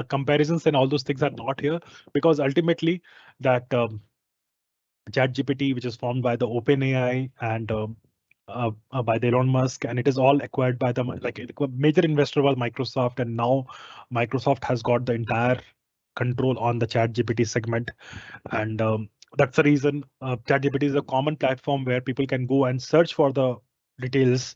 comparisons and all those things are not here, because ultimately that ChatGPT, which is formed by the OpenAI and by the Elon Musk, and it is all acquired by the major investor was Microsoft, and now Microsoft has got the entire control on the ChatGPT segment, and that's the reason ChatGPT is a common platform where people can go and search for the details.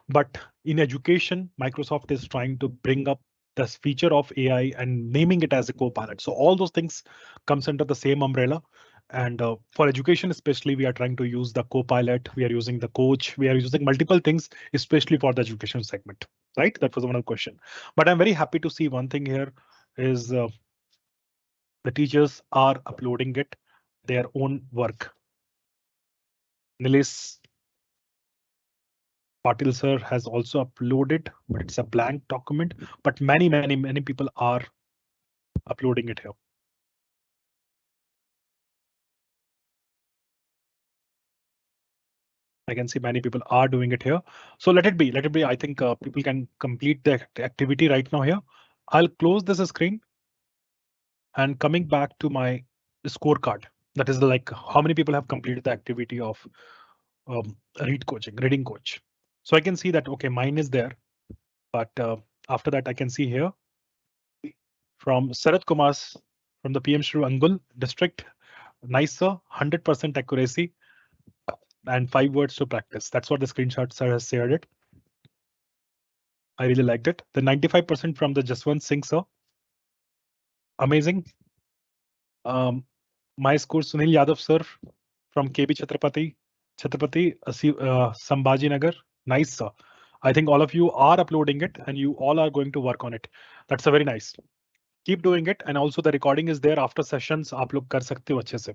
But in education, Microsoft is trying to bring up this feature of AI and naming it as a co-pilot. So all those things comes under the same umbrella. And for education, especially, we are trying to use the co-pilot. We are using the coach. We are using multiple things, especially for the education segment. Right? That was one of the question. But I'm very happy to see one thing here is the teachers are uploading it, their own work. Nilesh Patil sir has also uploaded, but it's a blank document. But many people are uploading it here. I can see many people are doing it here. So let it be. Let it be. I think people can complete the activity right now here. I'll close this screen and coming back to my scorecard. That is like how many people have completed the activity of reading coach. So I can see that, OK, mine is there. But after that, I can see here from Sarath Kumar from the PM Shru Angul district. Nice, sir. 100% accuracy and 5 words to practice. That's what the screenshot sir has shared it. I really liked it. The 95% from the Jaswant Singh sir. Amazing. My score Sunil Yadav sir from KB Chhatrapati Sambhaji Nagar. Nice, sir. I think all of you are uploading it and you all are going to work on it. That's a very nice. Keep doing it, and also the recording is there after sessions. आप लोग कर सकते हो अच्छे से.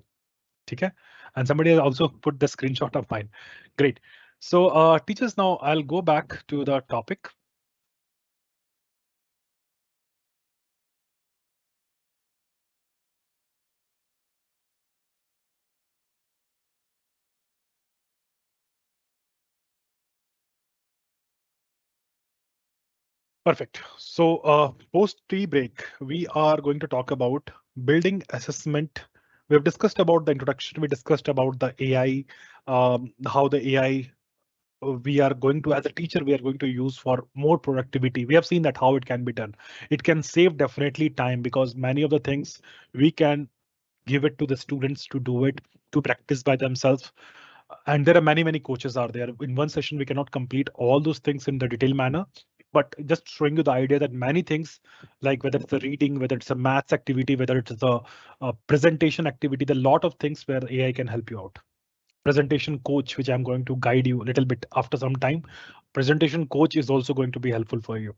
ठीक है? And somebody has also put the screenshot of mine. Great. So teachers, now I'll go back to the topic. Perfect. So post tea break, we are going to talk about building assessment. We have discussed about the introduction. We discussed about the AI, how the AI we are going to, as a teacher, we are going to use for more productivity. We have seen that how it can be done. It can save definitely time, because many of the things we can give it to the students to do it, to practice by themselves. And there are many coaches are there. In one session, we cannot complete all those things in the detailed manner, but just showing you the idea that many things, like whether it's a reading, whether it's a maths activity, whether it's a presentation activity, there are a lot of things where AI can help you out. Presentation coach, which I'm going to guide you a little bit after some time. Presentation coach is also going to be helpful for you.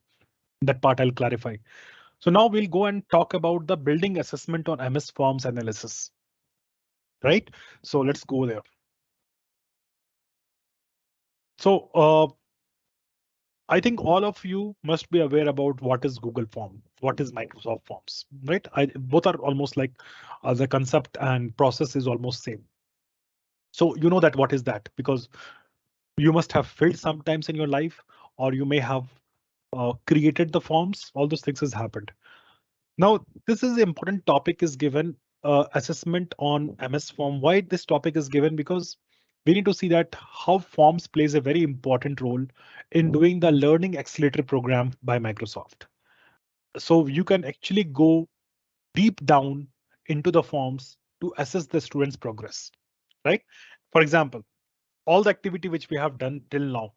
That part I'll clarify. So now we'll go and talk about the building assessment on MS Forms analysis. Right? So let's go there. So I think all of you must be aware about what is Google Form, what is Microsoft Forms, right? Both are almost like the concept and process is almost same. So you know that what is that, because you must have filled sometimes in your life, or you may have created the forms. All those things has happened. Now, this is the important topic is given assessment on MS Form. Why this topic is given? Because we need to see that how forms plays a very important role in doing the learning accelerator program by Microsoft. So you can actually go deep down into the forms to assess the student's progress, right? For example, all the activity which we have done till now,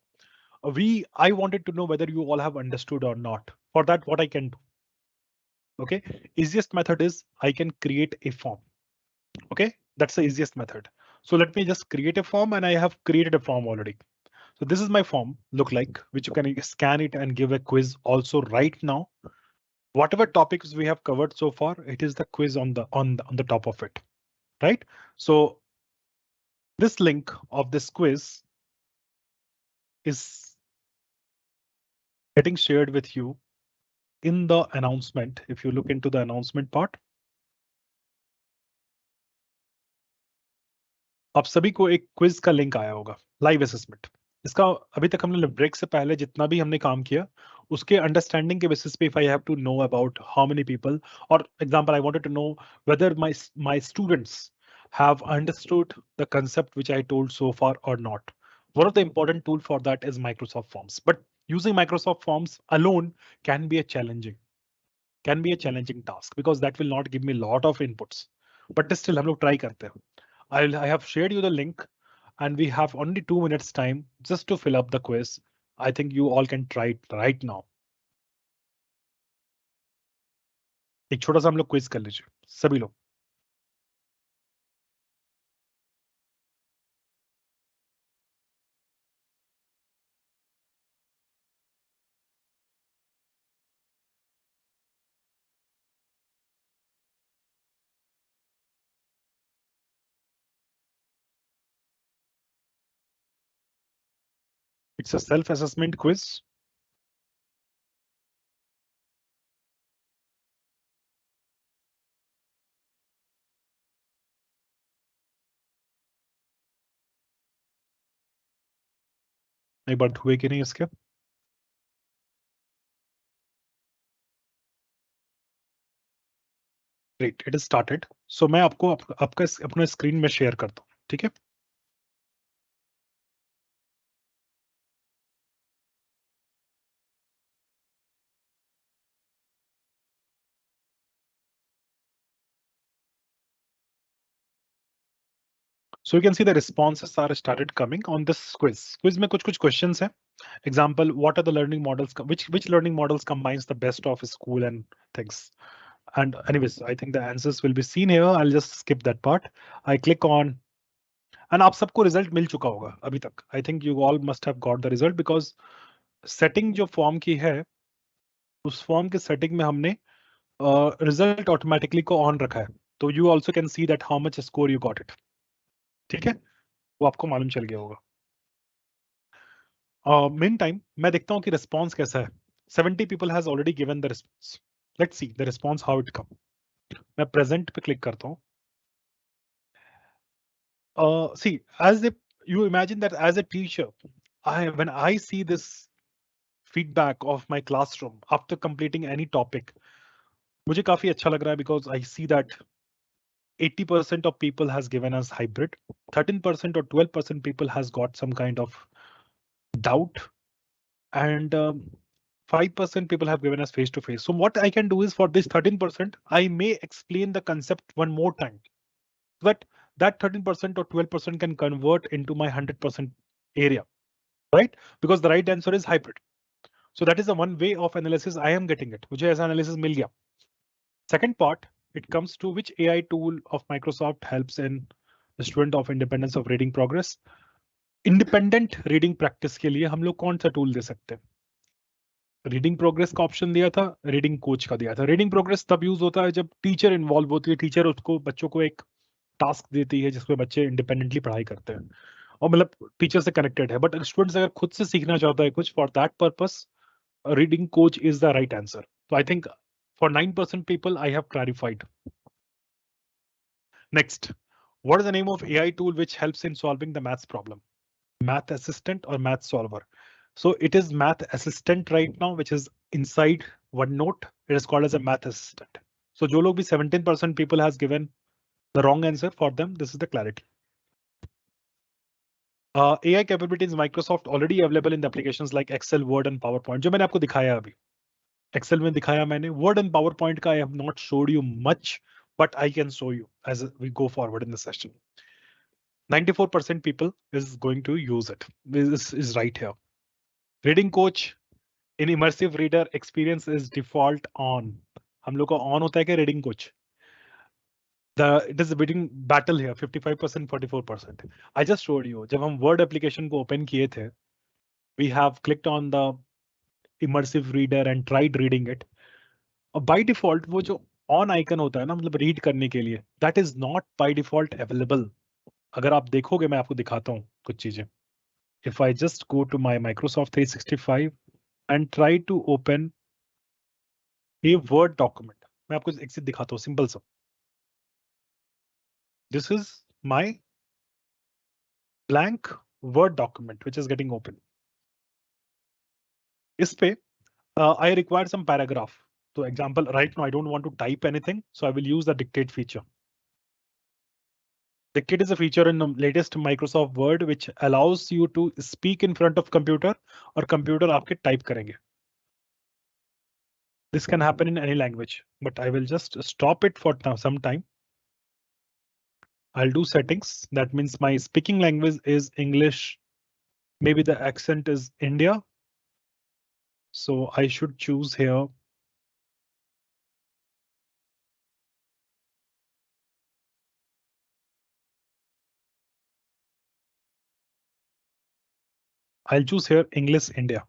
I wanted to know whether you all have understood or not. For that, what I can do? OK, easiest method is I can create a form. OK, that's the easiest method. So let me just create a form, and I have created a form already. So this is my form look like, which you can scan it and give a quiz also right now. Whatever topics we have covered so far, it is the quiz on the top of it, right? So this link of this quiz is getting shared with you in the announcement. If you look into the announcement part, आप सभी को एक quiz का link आया होगा, live assessment. इसका अभी तक हमने ब्रेक से पहले जितना भी हमने काम किया उसके अंडरस्टैंडिंग के बेसिस पे, if I have to know about how many people, or example, I wanted to know whether my students have understood the concept which I told so far or not. One of the important tool for that is Microsoft Forms. But using Microsoft Forms alone can be a challenging task because that will not give me a lot of inputs. But still, हम लोग try करते हैं. I have shared you the link, and we have only 2 minutes time just to fill up the quiz. I think you all can try it right now. एक छोटा सा हम लोग quiz कर लीजिए सभी लोग. It's a self-assessment quiz. एक बार हुए कि नहीं इसके. Great, it is started. So मैं आपको आपका अपना स्क्रीन में शेयर करता हूँ, ठीक है. So you can see the responses are started coming on this quiz. Quiz में कुछ questions हैं. Example, what are the learning models? Which learning models combines the best of school and things? And anyways, I think the answers will be seen here. I'll just skip that part. I click on, and आप सबको result मिल चुका होगा अभी तक. I think you all must have got the result because setting जो form की है, उस form के setting में हमने result automatically को on रखा है. तो you also can see that how much score you got it. ठीक है, वो आपको मालूम चल गया होगा. मेन टाइम मैं देखता हूँ कि रिस्पॉन्स कैसा है. 70 people has already given the response. Let's see the response how it come. मैं present पे क्लिक करता हूँ. See, as a, you imagine that as a teacher, when I see this feedback of my classroom after completing any topic, मुझे काफी अच्छा लग रहा है because I see that 80% of people has given us hybrid, 13% or 12% people has got some kind of doubt, and 5% people have given us face to face. So what I can do is for this 13%, I may explain the concept one more time. But that 13% or 12% can convert into my 100% area, right? Because the right answer is hybrid. So that is the one way of analysis I am getting it. मुझे ऐसा analysis मिल गया. Second part, it comes to which AI tool of Microsoft helps in the student of independence of reading progress. Independent reading practice के लिए हम लोग कौन सा tool दे सकते हैं? रीडिंग प्रोग्रेस का ऑप्शन दिया था, रीडिंग कोच का दिया था. रीडिंग प्रोग्रेस तब यूज होता है जब टीचर इन्वॉल्व होती है. टीचर उसको बच्चों को एक टास्क देती है जिसमें बच्चे इंडिपेंडेंटली पढ़ाई करते हैं और मतलब टीचर से कनेक्टेड है. बट स्टूडेंट्स अगर खुद से सीखना चाहता है कुछ, for that purpose reading coach is the right answer. तो I think for 9% people I have clarified. Next, what is the name of AI tool which helps in solving the maths problem? Math assistant or math solver? So it is math assistant right now, which is inside OneNote. It is called as a math assistant. So जो लोग भी 17% people has given the wrong answer, for them this is the clarity. AI capabilities Microsoft already available in the applications like Excel, Word and PowerPoint. जो मैंने आपको दिखाया अभी, Excel में दिखाया मैंने. Word and PowerPoint का I have not showed you much, but I can show you as we go forward in the session. 94% people is going to use it. This is right here. Reading coach in immersive reader experience is default on. हम लोग का on होता है क्या reading coach? It is a bidding battle here, 55%, 44%. I just showed you. जब हम Word application को open किए थे, we have clicked on the immersive reader and tried reading it. और by default वो जो on icon होता है ना, मतलब read करने के लिए, that is not by default available. अगर आप देखोगे, मैं आपको दिखाता हूँ कुछ चीजें. If I just go to my Microsoft 365 and try to open a Word document, मैं आपको एक चीज दिखाता हूँ सिंपल सा. This is my blank Word document which is getting open. इस पे I require some paragraph. So example, right now I don't want to type anything, so I will use the dictate feature. Dictate is a feature in the latest Microsoft Word which allows you to speak in front of computer और computer आपके type करेंगे. This can happen in any language, but I will just stop it for now, some time. I'll do settings. That means my speaking language is English. Maybe the accent is India. So I should choose here. I'll choose here English India.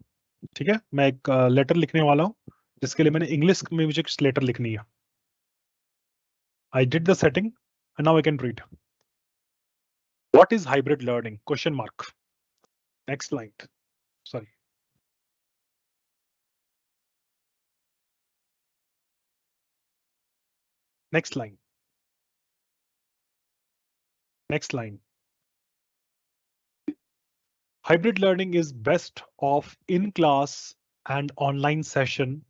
ठीक है, मैं एक letter लिखने वाला हूँ जिसके लिए मैंने इंग्लिश में मुझे लेटर लिखनी है. I did the setting and now I can read. What is hybrid learning? Question mark. Next line. Sorry. Next line. Next line. Hybrid learning is best of in-class and online session.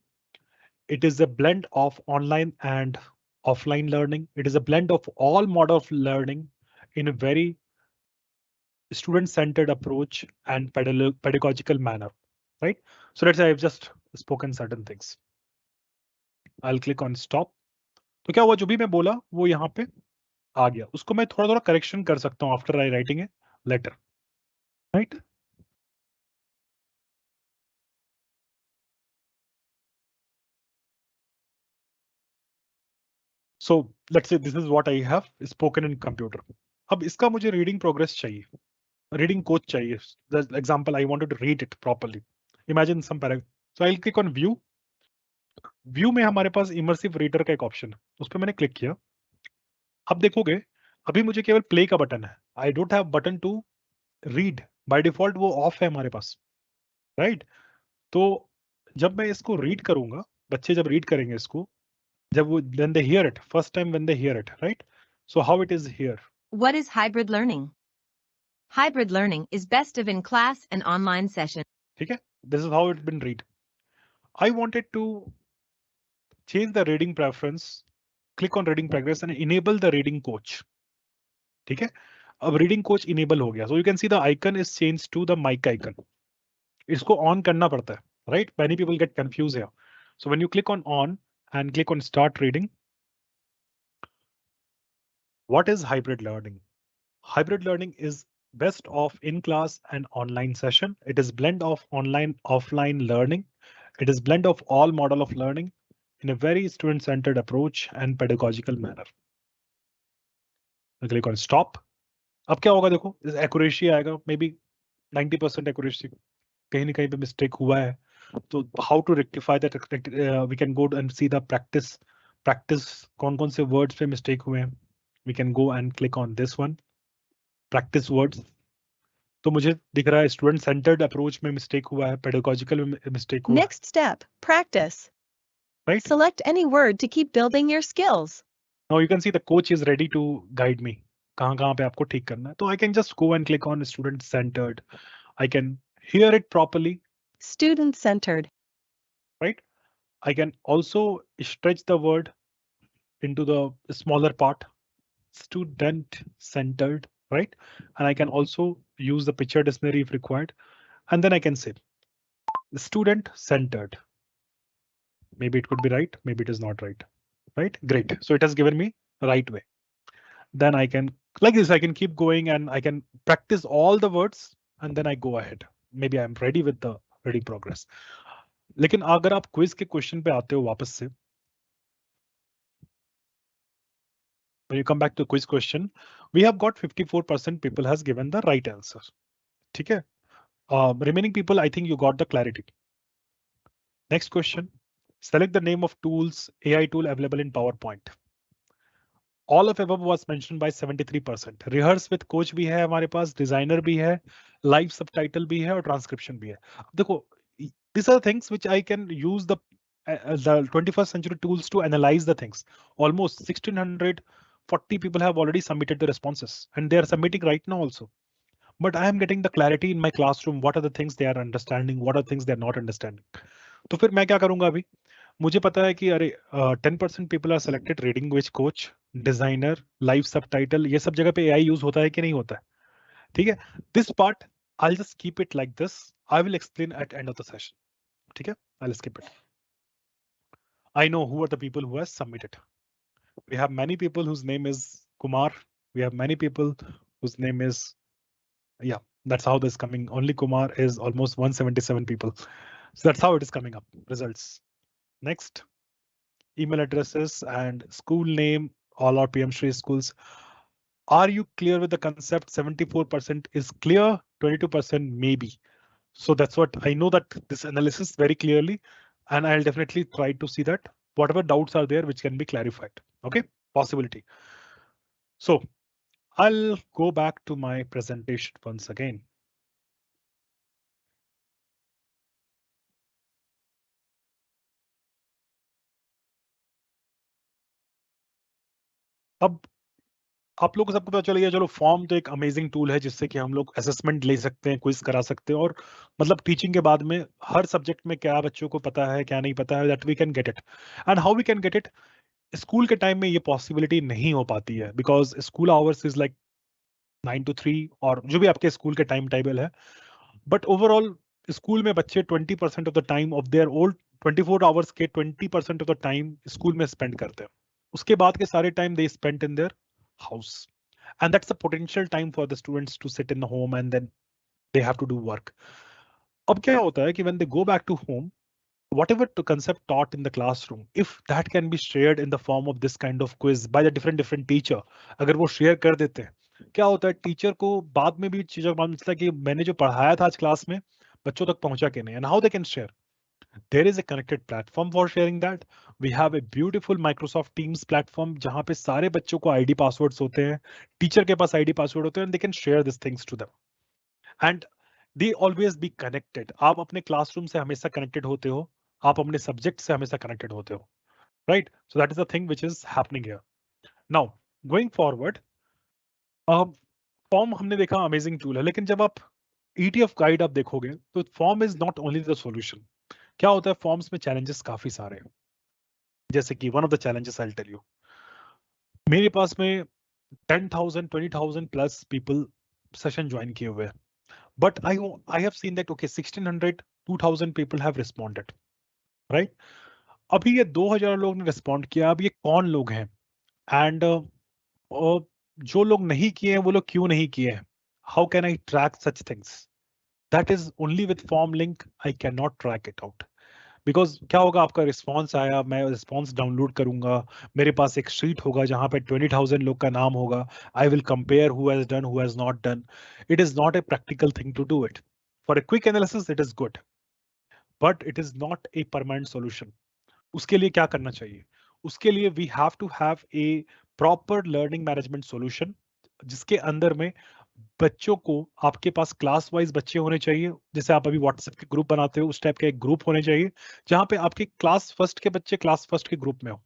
It is a blend of online and offline learning. It is a blend of all model of learning in a very student-centered approach and pedagogical manner, right? So let's say I've just spoken certain things. I'll click on stop. तो क्या हुआ, जो भी मैं बोला वो यहाँ पे आ गया. उसको मैं थोड़ा थोड़ा करेक्शन कर सकता हूँ after writing a letter, right? So let's say this is what I have spoken in computer. अब इसका मुझे reading progress चाहिए, reading coach चाहिए. The example I wanted to read it properly. Imagine some paragraph. So I'll click on view. View में हमारे पास immersive reader का एक option है, उस पर मैंने क्लिक किया. अब देखोगे अभी मुझे केवल प्ले का बटन है. I don't have button to read. By default वो ऑफ है हमारे पास, राइट? तो जब मैं इसको रीड करूंगा, बच्चे जब रीड करेंगे इसको, जब वो when they hear it, first time when they hear it, right? So how it is here? What is hybrid learning? Hybrid learning is best of in-class and online session. ठीक है? This is how it's been read. I wanted to change the reading preference. Click on reading progress and enable the reading coach. ठीक है? अब reading coach enable हो गया. So you can see the icon is changed to the mic icon. इसको on करना पड़ता है, right? Many people get confused here. So when you click on and click on start reading, what is hybrid learning? Hybrid learning is best of in-class and online session. It is blend of online offline learning. It is blend of all model of learning in a very student-centered approach and pedagogical manner. I click on stop. अब क्या होगा देखो, accuracy आएगा, maybe 90% accuracy. कहीं ना कहीं पे mistake हुआ है. तो how to rectify that? We can go and see the practice कौन-कौन से words पे mistake हुए हैं. We can go and click on this one, practice words. तो मुझे दिख रहा है स्टूडेंट सेंटर्ड अप्रोच में मिस्टेक हुआ है, पेडागोजिकल में मिस्टेक हुआ है. Next step, practice. Right? Select any word to keep building your skills. Now you can see the coach is ready to guide me. कहाँ पे आपको ठीक करना है. तो I can just go and click on student centered. I can hear it properly. Student centered. Right? I can also stretch the word into the smaller part. Student centered, right? And I can also use the picture dictionary if required. And then I can say student centered. Maybe it could be right, maybe it is not right, right? Great. So it has given me the right way. Then I can, like this, I can keep going and I can practice all the words and then I go ahead. Maybe I'm ready with the reading progress. लेकिन अगर आप quiz के question पे आते हो वापस से, when you come back to quiz question, we have got 54% people has given the right answer. ठीक है? Remaining people, I think you got the clarity. Next question. Select the name of tools, AI tool available in PowerPoint. All of above was mentioned by 73%. Rehearse with coach भी है हमारे पास, designer भी है, live subtitle भी है और transcription भी है. देखो, these are things which I can use the 21st century tools to analyze the things. Almost 1640 people have already submitted the responses and they are submitting right now also. But I am getting the clarity in my classroom. What are the things they are understanding? What are the things they are not understanding? तो फिर मैं क्या करूंगा अभी, मुझे पता है कि अरे 10% people are selected reading language coach, designer, live subtitle, ये सब जगह पे एआई यूज होता है कि नहीं होता है, ठीक है। This part I just keep it like this, I will explain eight end of the session, ठीक है। I will skip it. I know who are the people who has submitted. We have many people whose name is Kumar. We have many people whose name is, yeah, that's how this coming. Only Kumar is almost 177 people. So that's how it is coming up. Results. Next, email addresses and school name, all our PM Shri schools. Are you clear with the concept? 74% is clear, 22% maybe. So that's what I know, that this analysis very clearly, and I'll definitely try to see that whatever doubts are there, which can be clarified. Okay, possibility. So I'll go back to my presentation once again. अब आप लोगों को सबको पता चल गया, चलो form तो एक अमेजिंग टूल है जिससे कि हम लोग असेसमेंट ले सकते हैं, क्विज करा सकते हैं, और मतलब टीचिंग के बाद में हर सब्जेक्ट में क्या बच्चों को पता है क्या नहीं पता है, that we can get it. And how we can get it, school के टाइम में ये पॉसिबिलिटी नहीं हो पाती है, because school hours is like 9 to 3, और जो भी आपके स्कूल के टाइम टेबल है। बट ओवरऑल स्कूल में बच्चे 20% of the time of their old 24 hours के 20% ऑफ द टाइम स्कूल में स्पेंड करते हैं। उसके बाद के सारे time they spend in their house, and that's a potential time for the students to sit in the home and then they have to do work. अब क्या होता है कि when they go back to home, whatever the concept taught in the classroom, if that can be shared in the form of this kind of quiz by the different teacher, अगर वो share कर देते हैं, क्या होता है teacher को बाद में भी चीजों का मालूम चलता है कि मैंने जो पढ़ाया था आज क्लास में बच्चों तक पहुंचा के नहीं, and how they can share. There is a connected platform for sharing that. We have a beautiful Microsoft Teams platform जहां पे सारे बच्चों को आईडी पासवर्ड्स होते हैं, टीचर के पास आईडी पासवर्ड होते हैं, and they can share these things to them. And they always be connected. आप अपने क्लासरूम से हमेशा कनेक्टेड होते हो, आप अपने सब्जेक्ट से हमेशा कनेक्टेड होते हो, right. So that is the thing which is happening here. Now going forward, form हमने देखा अमेजिंग टूल है, लेकिन जब आप ईटीएफ गाइड आप देखोगे तो form is not only the solution. क्या होता है फॉर्म्स में चैलेंजेस काफी सारे हैं, जैसे कि one of the challenges I tell you, मेरे पास में 10,000 20,000 प्लस पीपल सेशन ज्वाइन किए हुए हैं, but I have seen that okay 1,600 2,000 people have responded, right? अभी ये 2,000 लोग ने रिस्पॉन्ड किया, अब ये कौन लोग हैं, एंड जो लोग नहीं किए हैं वो लोग क्यों नहीं किए हैं, how can I track such things, that is only with form link I can not track it out. Because क्या होगा, आपका रिस्पॉन्स आया, मैं रिस्पॉन्स डाउनलोड करूंगा, मेरे पास एक शीट होगा जहां पे 20,000 लोग का नाम होगा, I will compare who has done who has not done. It is not a practical thing to do it, for a quick analysis it is good, but it is not a permanent solution. उसके लिए क्या करना चाहिए, उसके लिए we have to have a proper learning management solution, जिसके अंदर में बच्चों को, आपके पास क्लास वाइज बच्चे होने चाहिए, जैसे आप अभी व्हाट्सएप के ग्रुप बनाते हो उस टाइप का एक ग्रुप होने चाहिए, जहां पे आपके क्लास फर्स्ट के बच्चे क्लास फर्स्ट के ग्रुप में हो,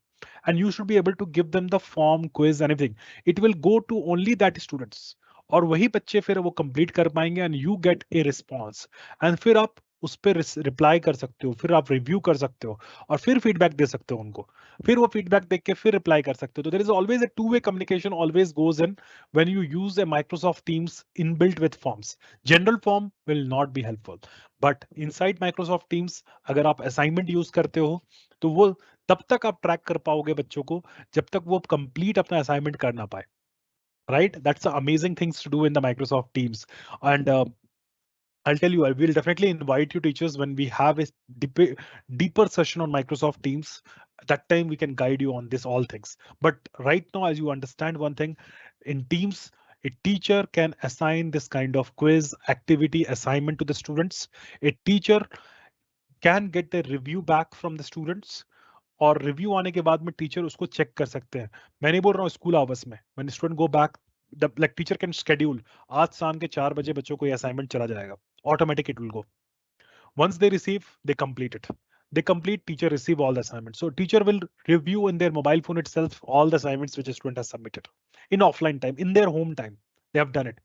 and you should be able to give them the form quiz anything, it will go to only that students, और वही बच्चे फिर वो कंप्लीट कर पाएंगे and you get a response, and फिर आप उस पर रिप्लाई कर सकते हो, फिर आप रिव्यू कर सकते हो और फिर फीडबैक दे सकते हो उनको, फिर वो फीडबैक देख के फिर रिप्लाई कर सकते हो। तो there is always a two way communication always goes in when you use a Microsoft Teams inbuilt with forms. General form will not be helpful, but inside Microsoft Teams अगर आप assignment use करते हो तो वो तब तक आप track कर पाओगे बच्चों को जब तक वो कंप्लीट अपना असाइनमेंट कर ना पाए, right? That's the amazing things to do in the Microsoft Teams. And I'll tell you, I will definitely invite you teachers when we have a deeper session on Microsoft Teams. That time we can guide you on this all things. But right now, as you understand one thing, in Teams, a teacher can assign this kind of quiz, activity, assignment to the students. A teacher can get the review back from the students, और review आने के बाद में teacher उसको check कर सकते हैं। मैं नहीं बोल रहा हूँ स्कूल आवर्स में, when student go back the like teacher can schedule, आज शाम के 4 बजे बच्चों को ये असाइनमेंट चला जाएगा, automatic it will go, once they receive they complete it, they complete, teacher receive all the assignments, so teacher will review in their mobile phone itself all the assignments which a student has submitted in offline time, in their home time, they have done it।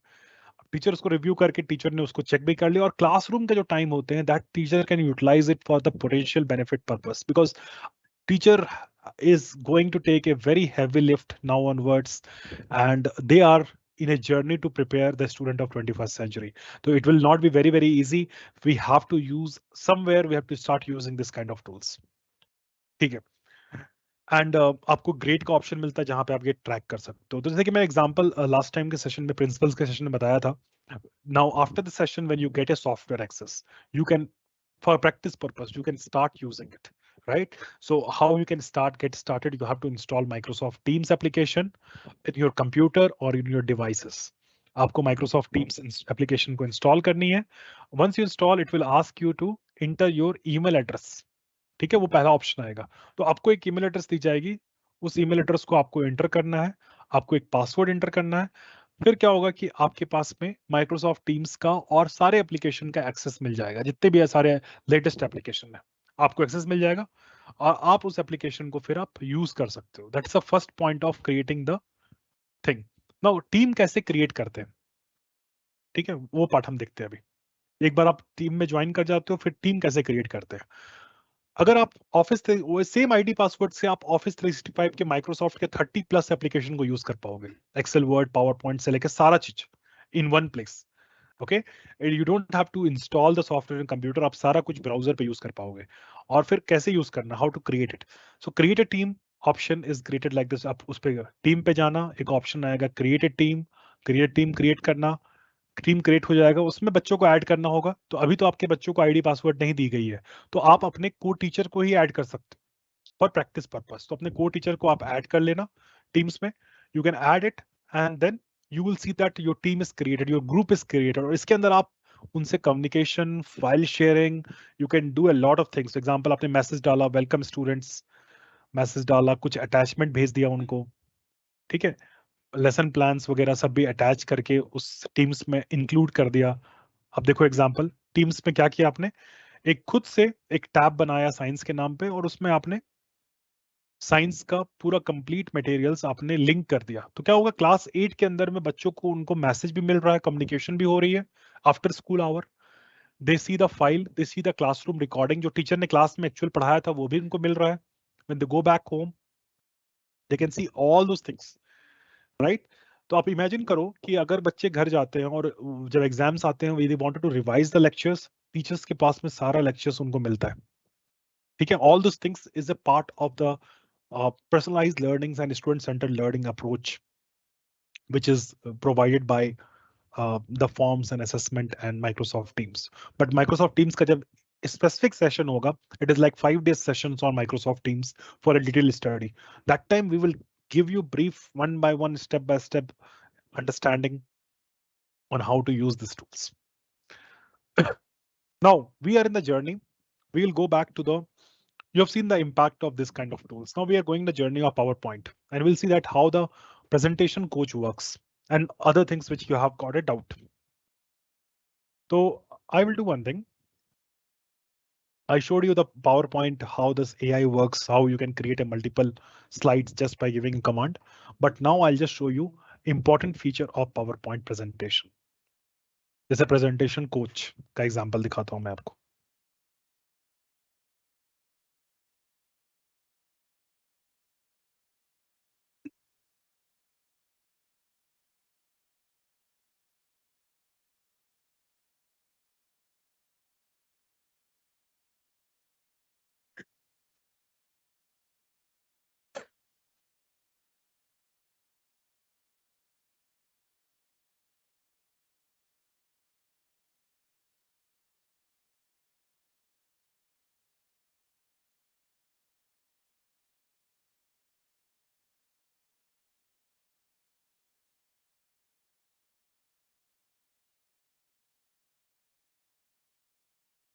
Teacher उसको review करके teacher ने उसको check भी कर लिया, और classroom के जो टाइम होते हैं that teacher can utilise it for the potential benefit purpose, because teacher is going to take a very heavy lift now onwards, and they are in a journey to prepare the student of 21st century. So it will not be very easy. We have to use somewhere, we have to start using this kind of tools. ठीक है. And आपको grade का option मिलता है जहां पे आप ये ट्रैक कर सकते हो. तो जैसे कि मैं एग्जांपल लास्ट टाइम के सेशन में, प्रिंसिपल्स के सेशन में बताया था. Now after the session when you get a software access, you can, for practice purpose, you can start using it, right? So how you can get started, you have to install Microsoft Teams application in your computer or in your devices. आपको Microsoft Teams application को install करनी है. Once you install, it will ask you to enter your email address. ठीक है, वो पहला option आएगा. तो आपको एक ईमेल एड्रेस दी जाएगी, उस ईमेल एड्रेस को आपको एंटर करना है, आपको एक पासवर्ड एंटर करना है. फिर क्या होगा कि आपके पास में माइक्रोसॉफ्ट टीम्स का और सारे एप्लीकेशन का एक्सेस मिल जाएगा, जितने भी सारे लेटेस्ट एप्लीकेशन है आपको एक्सेस मिल जाएगा, और आप उस एप्लीकेशन को फिर आप यूज कर सकते हो. That's the first point of creating the thing. Now team कैसे क्रिएट करते हैं, ठीक है, वो पार्ट हम देखते हैं अभी. एक बार आप टीम में ज्वाइन कर जाते हो, फिर टीम कैसे क्रिएट करते हैं. अगर आप ऑफिस सेम आईडी पासवर्ड से आप ऑफिस 365 के माइक्रोसॉफ्ट के 30+ एप्लीकेशन को यूज कर पाओगे, एक्सेल, वर्ड, पावर पॉइंट से लेकर सारा चीज in one place. Okay, you don't have to install the software in computer, आप सारा कुछ ब्राउजर पे यूज कर पाओगे. और फिर कैसे यूज करना, how to create it. So create a team option is created like this. आप उस पर टीम पे जाना, एक ऑप्शन आएगा create a team, team create करना. टीम क्रिएट हो जाएगा, उसमें बच्चों को ऐड करना होगा. तो अभी तो आपके बच्चों को आईडी पासवर्ड नहीं दी गई है, तो आप अपने को टीचर को ही ऐड कर सकते हो फॉर प्रैक्टिस पर्पस. तो अपने को टीचर को आप ऐड कर लेना टीम्स में. You can add it, and then you will see that your team is created, your group is created, और इसके अंदर आप उनसे communication, file sharing, you can do a lot of things. Example, आपने message डाला, welcome students, message डाला, कुछ attachment भेज दिया उनको, ठीक है, लेसन प्लान्स वगैरह सब भी अटैच करके उस टीम्स में इंक्लूड कर दिया. अब देखो एग्जांपल, टीम्स में क्या किया आपने, एक खुद से एक टैब बनाया साइंस के नाम पे, और उसमें आपने साइंस का पूरा कंप्लीट मटेरियल्स आपने लिंक कर दिया. तो क्या होगा, क्लास 8 के अंदर में बच्चों को, उनको मैसेज भी मिल रहा है, कम्युनिकेशन भी हो रही है after school hour. They see the file, they see the classroom recording, जो टीचर ने क्लास में एक्चुअल पढ़ाया था वो भी उनको मिल रहा है. When they go back home, they can see all those things, right. तो आप इमेजिन करो कि अगर बच्चे घर जाते हैं और जब एग्जाम्स आते हैं, they wanted to revise the lectures, teachers के पास में सारा लेक्चर्स उनको मिलता है. ठीक है, all this things is a part of the personalized learnings and student centered learning approach, which is provided by the forms and assessment and Microsoft Teams. But Microsoft Teams का जब specific session होगा, it is like 5 days sessions on Microsoft Teams for a detailed study. That time we will give you brief one by one, step by step understanding on how to use these tools. Now we are in the journey. We will go back to the, you have seen the impact of this kind of tools. Now we are going the journey of PowerPoint, and we'll see that how the presentation coach works and other things which you have got a doubt. So I will do one thing. I showed you the PowerPoint, how this AI works, how you can create a multiple slides just by giving a command. But now I'll just show you important feature of PowerPoint presentation. जैसे presentation coach का example दिखाता हूं मैं आपको.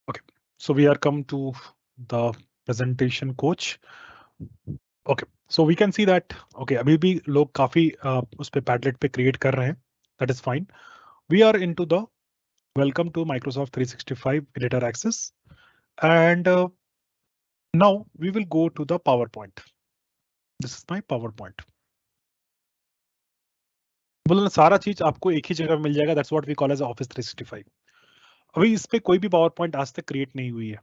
Okay, so we are come to the presentation coach. Okay, so we can see that, okay, अभी भी लोग काफी उस पे Padlet पे create कर रहे हैं. That is fine. We are into the welcome to Microsoft 365 editor access, and now we will go to the PowerPoint. This is my PowerPoint. बोलो ना, सारा चीज आपको एक ही जगह मिल जाएगा. That's what we call as Office 365. अभी इस पे कोई भी पावर पॉइंट आज तक क्रिएट नहीं हुई है.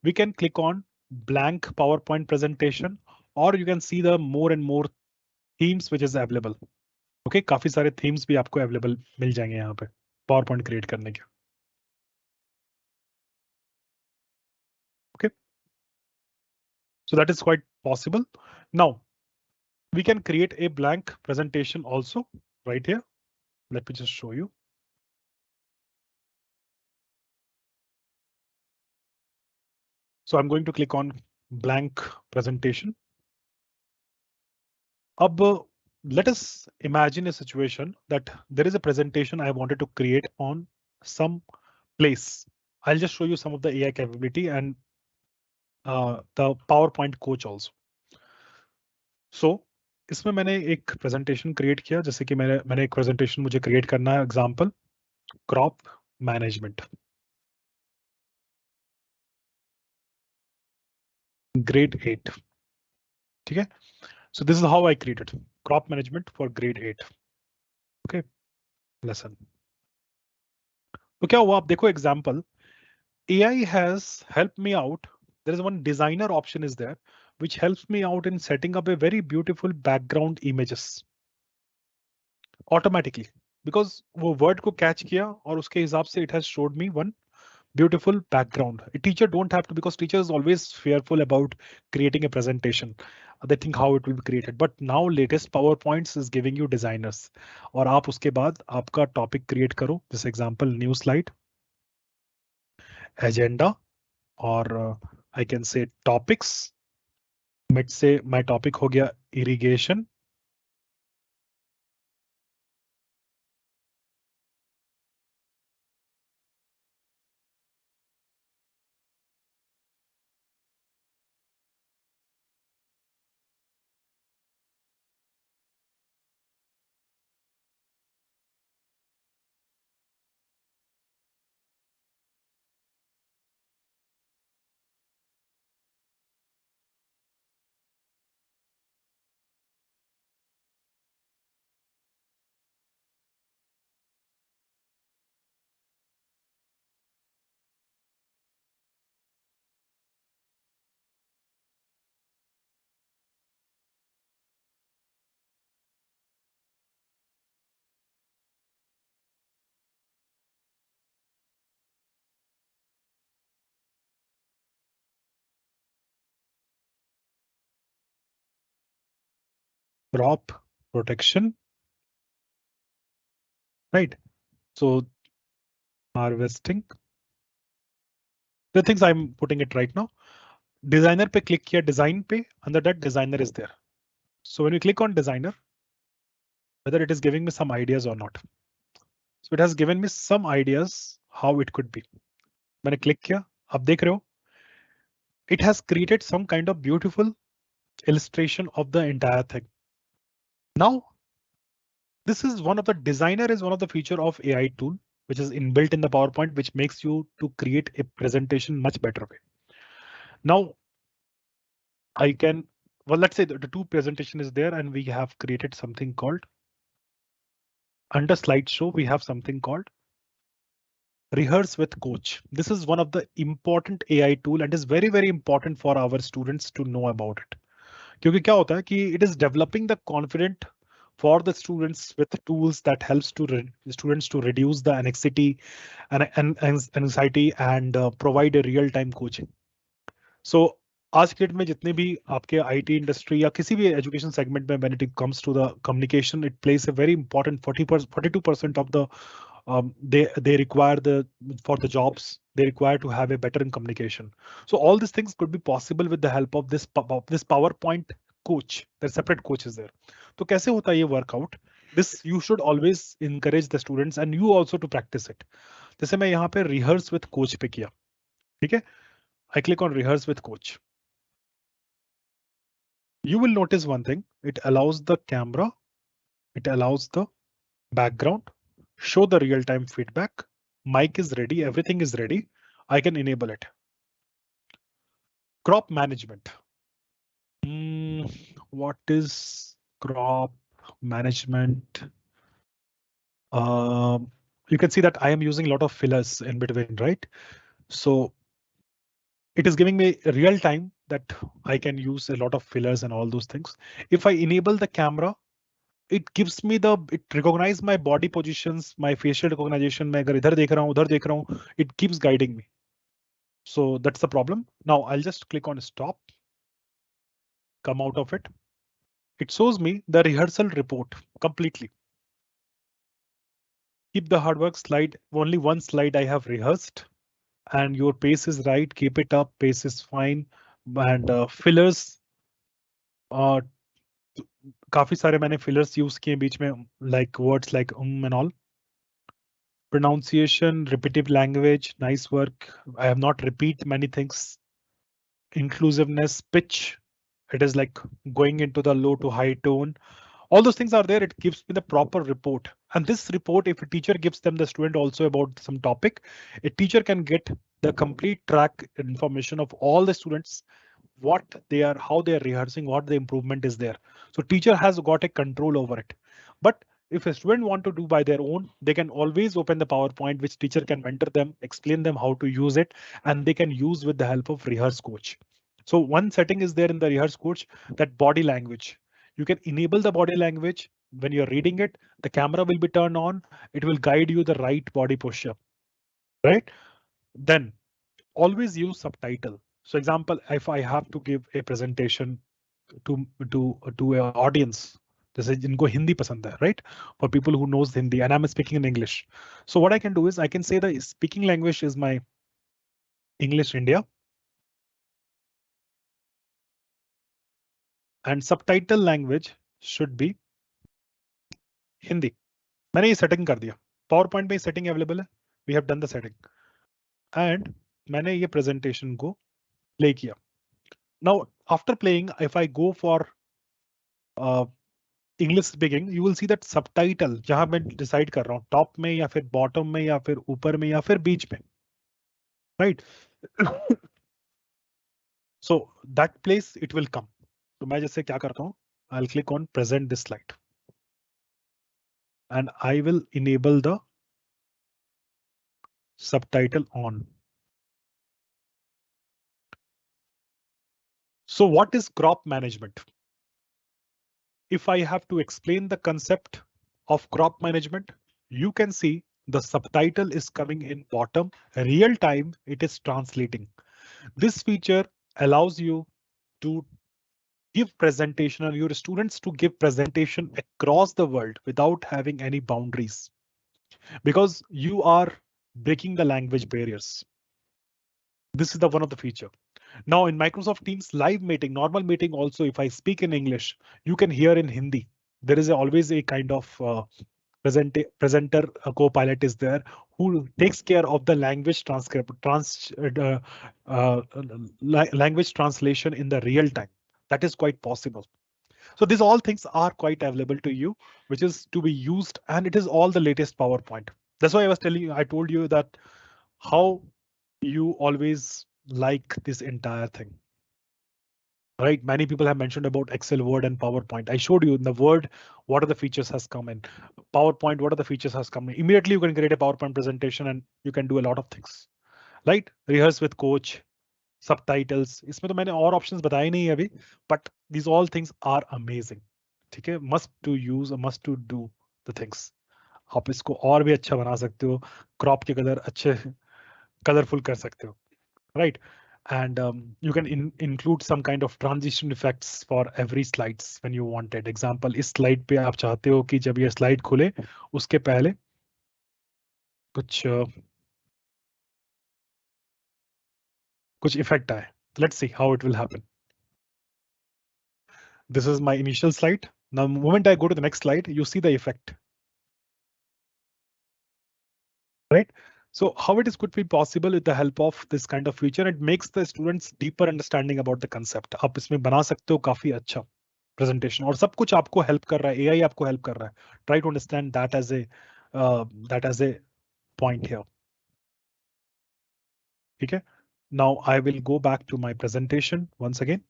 We can click on blank PowerPoint presentation, और you can see the more and more themes which is available. Okay, काफी सारे थीम्स भी आपको अवेलेबल मिल जाएंगे यहाँ पे पावर पॉइंट क्रिएट करने के. Okay, so that is quite possible. Now we can create a blank presentation also right here. Let me just show you. So I'm going to click on blank presentation. Let us imagine a situation that there is a presentation I wanted to create on some place. I'll just show you some of the AI capability and the PowerPoint coach also. So इसमें मैंने एक presentation create किया, जैसे कि मैंने एक presentation मुझे create करना है. Example, crop management. Grade 8. ठीक है. So this is how I created crop management for grade 8. Okay, lesson. तो क्या हुआ, आप देखो example. AI has helped me out. There is one designer option is there, which helps me out in setting up a very beautiful background images automatically. Because वो word को catch किया और उसके हिसाब से it has showed me one beautiful background. A teacher don't have to, because teacher is always fearful about creating a presentation. They think how it will be created. But now latest PowerPoints is giving you designers. और आप उसके बाद आपका topic create करो. This example, new slide, agenda, और I can say topics. Mid से my topic हो गया irrigation. Crop protection, right? So harvesting. The things I'm putting it right now. Designer पे click किया, design पे, under that designer is there. So when you click on designer, whether it is giving me some ideas or not. So it has given me some ideas how it could be. मैंने click किया, आप देख रहे हो, it has created some kind of beautiful illustration of the entire thing. Now, this is one of the designer is one of the feature of AI tool, which is inbuilt in the PowerPoint, which makes you to create a presentation much better way. Now, I can, well, let's say the two presentation is there and we have created something called under slideshow, we have something called rehearse with coach. This is one of the important AI tool and is very, very important for our students to know about it. क्योंकि क्या होता है कि it is developing the confident for the students with tools that helps to students to reduce the anxiety and anxiety and provide a real time coaching. So आज के date में जितने भी आपके आईटी इंडस्ट्री या किसी भी एजुकेशन सेगमेंट में when it comes to the communication, it plays a very important 42% of the they require for the jobs they require to have a better in communication. So all these things could be possible with the help of this PowerPoint coach. There's separate coaches there. तो कैसे होता है ये workout? This you should always encourage the students and you also to practice it. जैसे मैं यहाँ पे rehearse with coach पे किया, ठीक है? I click on rehearse with coach. You will notice one thing. It allows the camera, it allows the background, show the real-time feedback. Mic is ready, everything is ready. I can enable it. Crop management. What is crop management? You can see that I am using a lot of fillers in between, right? So it is giving me real time that I can use a lot of fillers and all those things. If I enable the camera, it recognize my body positions, my facial recognition. मैं अगर इधर देख रहा हूँ, उधर देख रहा हूँ, it keeps guiding me. So that's the problem. Now I'll just click on stop, come out of it. It shows me the rehearsal report completely. Keep the hard work slide. Only one slide I have rehearsed, and your pace is right. Keep it up. Pace is fine. And fillers. Uh, काफी सारे मैंने fillers use किए बीच में, like words like and all. Pronunciation, repetitive language, nice work. I have not repeat many things. Inclusiveness, pitch. It is like going into the low to high tone. All those things are there. It gives me the proper report. And this report, if a teacher gives them the student also about some topic, a teacher can get the complete track information of all the students, what they are, how they are rehearsing, what the improvement is there. So teacher has got a control over it. But if a student want to do by their own, they can always open the PowerPoint, which teacher can mentor them, explain them how to use it, and they can use with the help of rehearse coach. So one setting is there in the rehearse coach, that body language. You can enable the body language when you're reading it. The camera will be turned on. It will guide you the right body posture, right? Then always use subtitle. So example, if I have to give a presentation to to a audience, जैसे जिनको हिंदी पसंद है, right? For people who knows Hindi and I'm speaking in English. So what I can do is I can say the speaking language is my English India and subtitle language should be Hindi. मैंने ये setting कर दिया. PowerPoint में setting available है. We have done the setting and मैंने ये presentation को play किया. Now after playing, if I go for English speaking, you will see that subtitle जहां मैं डिसाइड कर रहा हूँ टॉप में या फिर बॉटम में या फिर ऊपर में या फिर बीच में, right? So that place it will come. तो मैं जैसे क्या करता हूँ, I will click on present this slide and I will enable the subtitle on. So what is crop management? If I have to explain the concept of crop management, you can see the subtitle is coming in bottom, real time it is translating. This feature allows you to give presentation or your students to give presentation across the world without having any boundaries, because you are breaking the language barriers. This is the one of the feature. Now in Microsoft Teams live meeting, normal meeting also, if I speak in English, you can hear in Hindi. There is always a kind of presenter, a co-pilot is there who takes care of the language transcript, language translation in the real time. That is quite possible. So these all things are quite available to you, which is to be used, and it is all the latest PowerPoint. That's why I was telling you, I told you that how you always like this entire thing. Right, many people have mentioned about Excel, Word, and PowerPoint. I showed you in the Word what are the features has come in. PowerPoint, what are the features has come in. Immediately you can create a PowerPoint presentation and you can do a lot of things. Right, rehearse with coach, subtitles. इसमें तो मैंने और options बताए नहीं है अभी, but these all things are amazing. ठीक है, must to use, must to do the things. आप इसको और भी अच्छा बना सकते हो, crop के कलर अच्छे colorful कर सकते हो, right? And you can include some kind of transition effects for every slides when you wanted. Example, इस slide पे आप चाहते हो कि जब ये slide खुले उसके पहले कुछ कुछ effect आए. Let's see how it will happen. This is my initial slide. Now, the moment I go to the next slide, you see the effect. Right? So how it is could be possible with the help of this kind of feature, it makes the students deeper understanding about the concept. आप इसमें बना सकते हो काफी अच्छा presentation और सब कुछ आपको help कर रहा है, AI आपको help कर रहा है. Try to understand that as a point here. ठीक है? Now I will go back to my presentation once again.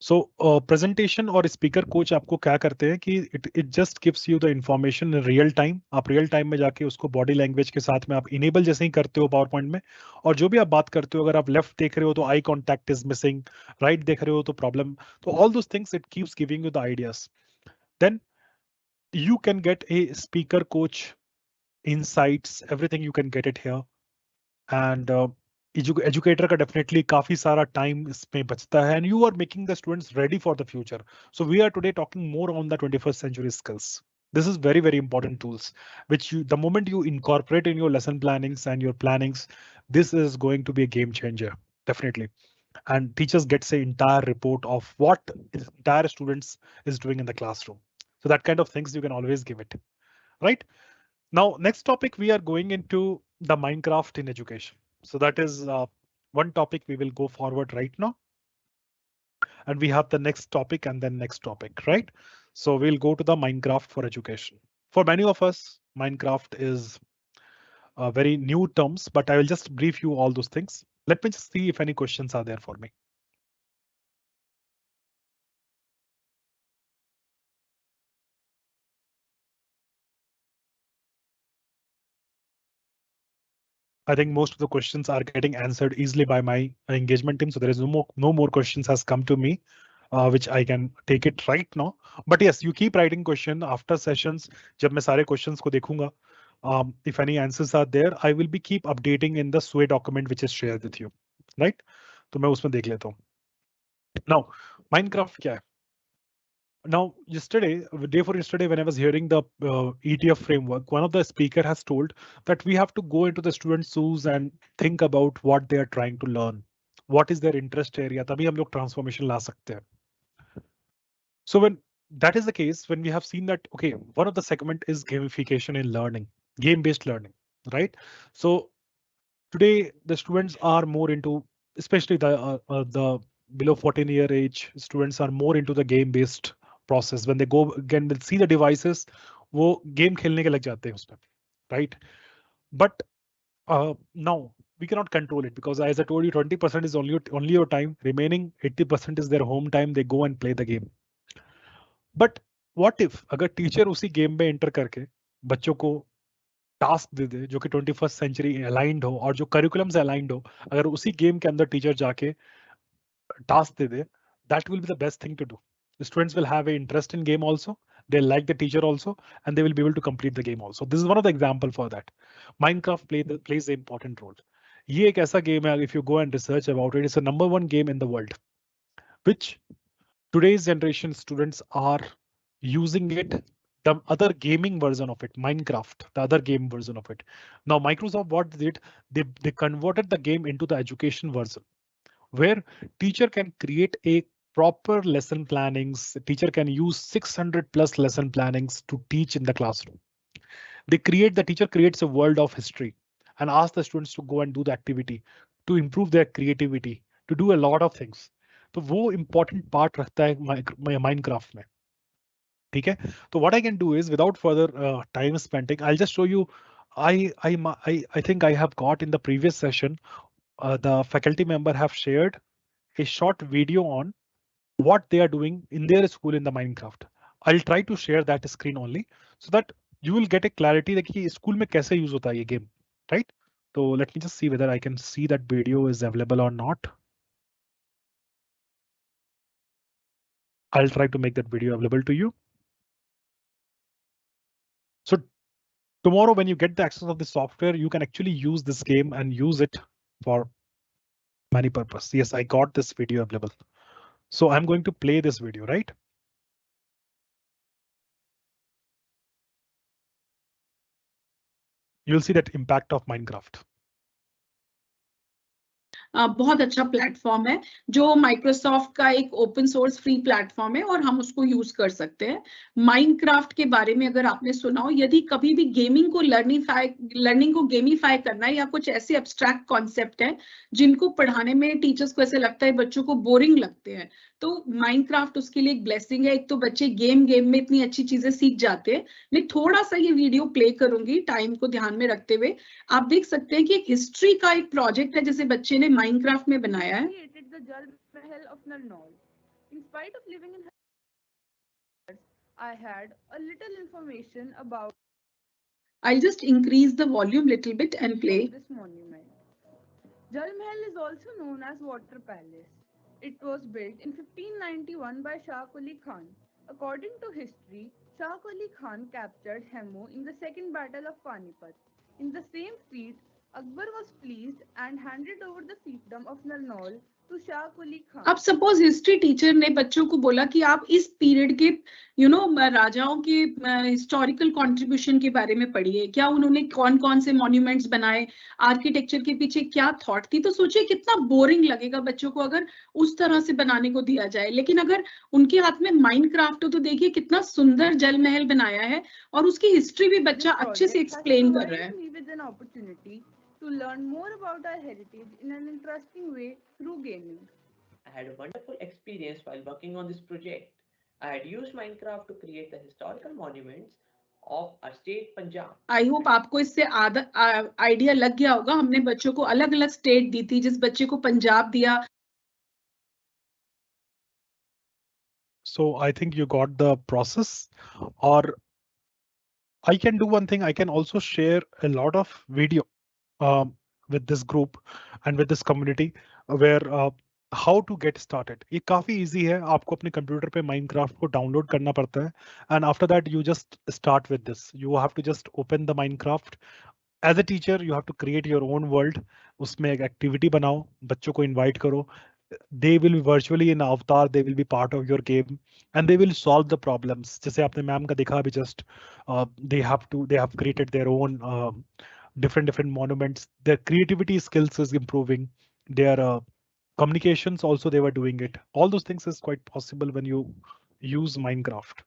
So presentation और स्पीकर कोच आपको क्या करते हैं कि it just gives you the information in real time. आप real time में जाके उसको बॉडी लैंग्वेज के साथ में आप इनेबल जैसे ही करते हो पावर पॉइंट में, और जो भी आप बात करते हो, अगर आप लेफ्ट देख रहे हो तो eye contact is missing, right देख रहे हो तो प्रॉब्लम, तो all those things it keeps giving you the ideas. Then you can get a speaker coach insights, everything you can get it here. And educator का definitely काफी सारा time इसमें बचता है, and you are making the students ready for the future. So we are today talking more on the 21st century skills. This is very, very important tools, which you, the moment you incorporate in your lesson plannings and your plannings, this is going to be a game changer, definitely. And teachers gets an entire report of what entire students is doing in the classroom. So that kind of things you can always give it, right? Now, next topic, we are going into the Minecraft in education. So that is one topic we will go forward right now. And we have the next topic and then next topic, right? So we'll go to the Minecraft for education. For many of us, Minecraft is very new terms, but I will just brief you all those things. Let me just see if any questions are there for me. I think most of the questions are getting answered easily by my engagement team. So there is no more questions has come to me, which I can take it right now. But yes, you keep writing question after sessions. जब मैं सारे questions को देखूंगा, if any answers are there, I will be keep updating in the SWAY document which is shared with you, right? तो मैं उसमें देख लेता हूँ. Now, Minecraft क्या है? Now, yesterday, day for yesterday, when I was hearing the ETF framework, one of the speaker has told that we have to go into the students' shoes and think about what they are trying to learn. What is their interest area? तभी हम लोग transformation ला सकते हैं. So when that is the case, when we have seen that, okay, one of the segment is gamification in learning, game-based learning, right? So today the students are more into, especially the below 14-year age students are more into the game-based process. When they go again, they'll see the devices, वो game खेलने के लग जाते हैं उसमें, right? But now we cannot control it because, as I told you, 20% is only your time. Remaining 80% is their home time. They go and play the game. But what if अगर teacher उसी game में enter करके बच्चों को task दे दे जो कि 21st century aligned हो और जो करिकुलम से अलाइंड हो, अगर उसी गेम के अंदर टीचर जाके task they they, that will be the best thing to do. The students will have an interest in game also, they like the teacher also, and they will be able to complete the game also. This is one of the example for that. Minecraft plays an important role. ये एक ऐसा game है, if you go and research about it, it's the #1 game in the world, which today's generation students are using it. The other gaming version of it, Minecraft, the other game version of it. Now Microsoft, what did they converted the game into the education version, where teacher can create a proper lesson plannings. Teacher can use 600 plus lesson plannings to teach in the classroom. The teacher creates a world of history and asks the students to go and do the activity to improve their creativity, to do a lot of things. तो वो important part रखता है Minecraft में. ठीक है, तो what I can do is, without further time spending, I'll just show you. I think I have got in the previous session, the faculty member have shared a short video on what they are doing in their school in the Minecraft. I'll try to share that screen only so that you will get a clarity that कि school में कैसे use होता है ये game, right? So let me just see whether I can see that video is available or not. I'll try to make that video available to you. So tomorrow, when you get the access of the software, you can actually use this game and use it for many purposes. Yes, I got this video available. So I'm going to play this video, right? You'll see that impact of Minecraft. बहुत अच्छा platform है जो Microsoft का एक open source free platform है और हम उसको यूज कर सकते हैं. माइनक्राफ्ट के बारे में अगर आपने सुना हो, यदि कभी भी गेमिंग को गेमिफाई करना है या कुछ ऐसे एब्स्ट्रैक्ट कॉन्सेप्ट है जिनको पढ़ाने में टीचर्स को ऐसे लगता है बच्चों को बोरिंग लगते हैं, तो माइनक्राफ्ट उसके लिए एक ब्लेसिंग है. एक तो बच्चे गेम में इतनी अच्छी चीजें सीख जाते हैं. मैं थोड़ा सा ये वीडियो प्ले करूंगी टाइम को ध्यान में रखते हुए. आप देख सकते हैं कि एक हिस्ट्री का एक प्रोजेक्ट है जैसे बच्चे ने माइनक्राफ्ट में बनाया है. In spite of living in I had a little information about I'll just increase the volume little bit and play. this monument. Jal Mahal is also known as Water Palace. It was built in 1591 by Shah Quli Khan. According to history, Shah Quli Khan captured Hemu in the Second Battle of Panipat. In the same feat, Akbar was pleased and handed over the fiefdom of Narnaul to Shah Quli Khan. अब suppose history teacher ने बच्चों को बोला कि आप इस period के राजाओं के हिस्टोरिकल कंट्रीब्यूशन के बारे में पढ़िए, क्या उन्होंने कौन कौन से मॉन्यूमेंट्स बनाए, आर्किटेक्चर के पीछे क्या थॉट थी। तो सोचिए कितना बोरिंग लगेगा बच्चों को अगर उस तरह से बनाने को दिया जाए। लेकिन अगर उनके हाथ में माइनक्राफ्ट हो तो देखिए कितना सुंदर जल महल बनाया है और उसकी हिस्ट्री भी बच्चा अच्छे से एक्सप्लेन कर रहा है। To learn more about our heritage in an interesting way through gaming. I had a wonderful experience while working on this project. I had used Minecraft to create the historical monuments of our state Punjab. I hope आपको इससे idea लग गया होगा। हमने बच्चों को अलग अलग स्टेट दी थी, जिस बच्चे को पंजाब दिया। So I think you got the process, or I can do one thing. I can also share a lot of video with this group and with this community where how to get started. ये काफी easy है, आपको अपने computer पे Minecraft को download करना पड़ता है, and after that you just start with this. You have to just open the Minecraft. As a teacher, you have to create your own world. उसमें एक activity बनाओ, बच्चों को invite करो. They will be virtually in avatar. They will be part of your game, and they will solve the problems. जैसे आपने ma'am का देखा अभी just they have created their own different monuments. Their creativity skills is improving. Their communications also they were doing it. All those things is quite possible when you use Minecraft.